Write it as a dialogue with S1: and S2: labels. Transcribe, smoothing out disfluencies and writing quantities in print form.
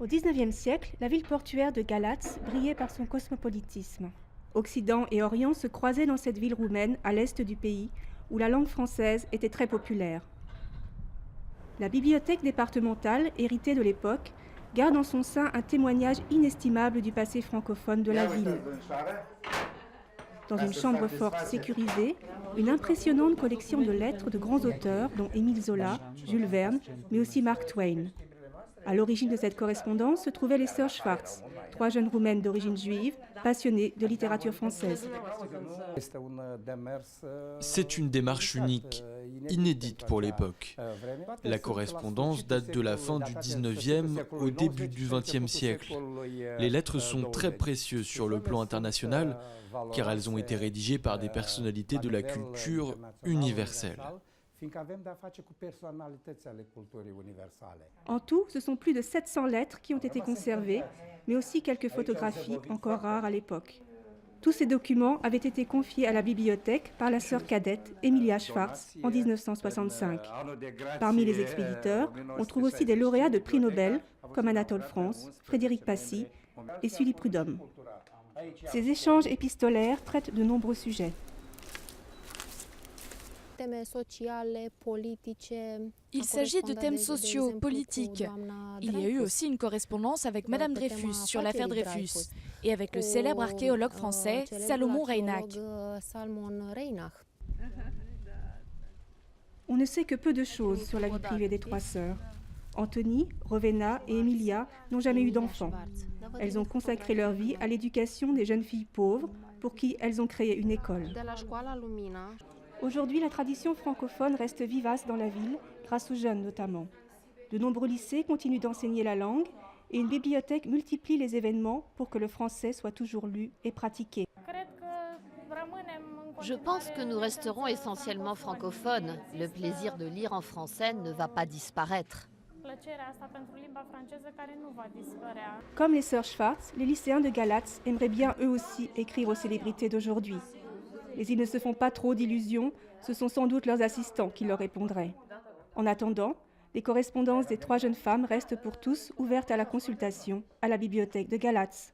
S1: Au XIXe siècle, la ville portuaire de Galatz brillait par son cosmopolitisme. Occident et Orient se croisaient dans cette ville roumaine à l'est du pays, où la langue française était très populaire. La bibliothèque départementale, héritée de l'époque, garde en son sein un témoignage inestimable du passé francophone de la ville. Dans une chambre forte sécurisée, une impressionnante collection de lettres de grands auteurs, dont Émile Zola, Jules Verne, mais aussi Mark Twain. À l'origine de cette correspondance se trouvaient les sœurs Schwartz, trois jeunes roumaines d'origine juive, passionnées de littérature française.
S2: C'est une démarche unique, inédite pour l'époque. La correspondance date de la fin du 19e au début du 20e siècle. Les lettres sont très précieuses sur le plan international, car elles ont été rédigées par des personnalités de la culture universelle.
S1: En tout, ce sont plus de 700 lettres qui ont été conservées, mais aussi quelques photographies encore rares à l'époque. Tous ces documents avaient été confiés à la bibliothèque par la sœur cadette Emilia Schwartz en 1965. Parmi les expéditeurs, on trouve aussi des lauréats de prix Nobel, comme Anatole France, Frédéric Passy et Sully Prudhomme. Ces échanges épistolaires traitent de nombreux sujets.
S3: Il s'agit de thèmes sociaux, politiques. Il y a eu aussi une correspondance avec Madame Dreyfus sur l'affaire Dreyfus et avec le célèbre archéologue français Salomon Reinach.
S1: On ne sait que peu de choses sur la vie privée des trois sœurs. Anthony, Rowena et Emilia n'ont jamais eu d'enfants. Elles ont consacré leur vie à l'éducation des jeunes filles pauvres pour qui elles ont créé une école. Aujourd'hui, la tradition francophone reste vivace dans la ville, grâce aux jeunes notamment. De nombreux lycées continuent d'enseigner la langue et une bibliothèque multiplie les événements pour que le français soit toujours lu et pratiqué.
S4: Je pense que nous resterons essentiellement francophones. Le plaisir de lire en français ne va pas disparaître.
S1: Comme les sœurs Schwartz, les lycéens de Galatz aimeraient bien eux aussi écrire aux célébrités d'aujourd'hui. Mais ils ne se font pas trop d'illusions, ce sont sans doute leurs assistants qui leur répondraient. En attendant, les correspondances des trois jeunes femmes restent pour tous ouvertes à la consultation à la bibliothèque de Galatz.